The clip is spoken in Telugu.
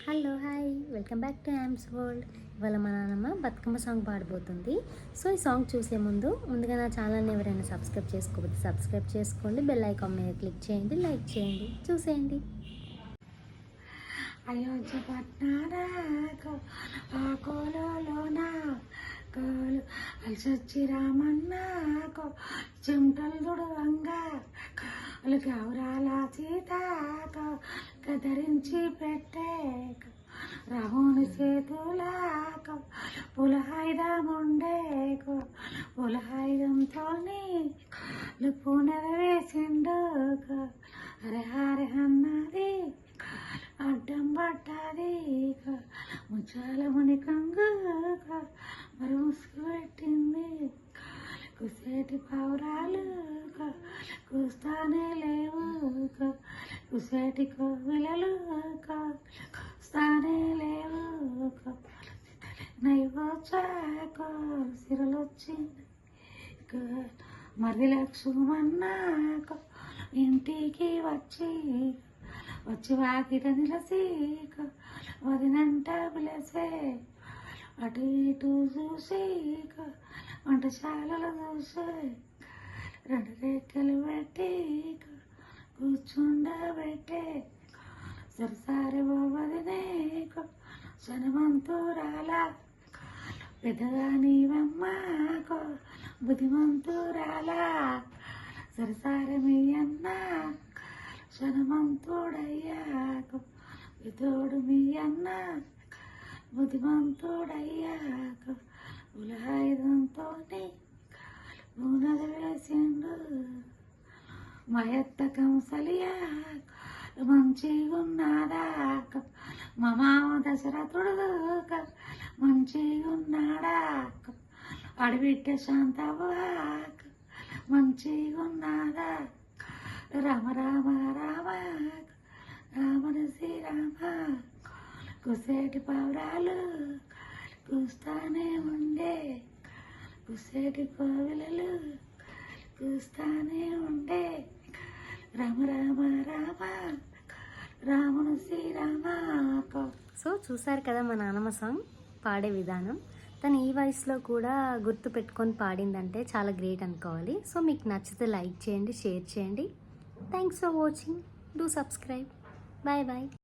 Hello hi welcome back to amps world. ఇవాళ మా నాన్నమ్మ బతుకమ్మ సాంగ్ పాడబోతుంది. సో ఈ సాంగ్ చూసే ముందుగా నా ఛానల్ని ఎవరైనా సబ్స్క్రైబ్ చేసుకోకపోతే సబ్స్క్రైబ్ చేసుకోండి, బెల్ ఐకాన్ మీద క్లిక్ చేయండి, లైక్ చేయండి, చూసేయండి. అయోధ్య పట్నారాకు ఆ కోలోన కోలు అలసొచ్చి రామన్నాకు చెమటలు దుడవంగా గౌరాల సీతాకు కదరించి పెట్టే రాముని చేతులాకు పులహాయుధముండేకు పులహాయుధంతో పునరవేసిండు హరే హరే అన్నది అడ్డం పడ్డది ముచ్చాల ముని కంగు మరి ముసుగు పెట్టింది కుసేటి పావురాలు కూస్తానే లేవు కుసేటి కోవిలలు కూస్తానే లేవు నైవోచాకో సిరలు వచ్చింది మరి లక్ష్మన్నాకు ఇంటికి వచ్చి వాకిట నిలసి వదినంట పిలసే అటు ఇటు చూసి వంటశాలలో చూసే రెండు రేఖలు పెట్టి కూర్చుండబెట్టే సరసారి వదినే శనవంతురాల పెద్దగా నీవమ్మకు బుద్ధిమంతురాల సరసారి మీ అన్న శనమంతుడయ్యాకు వితోడు మీ అన్న బుద్ధిమంతుడయ్యాకు ఉలహాయుధంతో నూనె వేసిండు మయత్త కంసలియాకు మంచిగున్నాడాకు మా మామ దశరథుడు మంచిగున్నాడాకు అడిబిడ్డ శాంతవ్వాకు మంచిగున్నాడా రామ రామ రామ రామన శ్రీరామ కుసేటి పావురాలు కూస్తానే ఉండే కుసేటి కోవిలలు కూస్తానే ఉండే రామ రామ రామ రామన శ్రీరామ. సో చూసారు కదా మా నాన్నమ్మ సాంగ్ పాడే విధానం. తను ఈ వయసులో కూడా గుర్తు పెట్టుకొని పాడిందంటే చాలా గ్రేట్ అనుకోవాలి. సో మీకు నచ్చితే లైక్ చేయండి, షేర్ చేయండి. Thanks for watching. Do subscribe. Bye bye.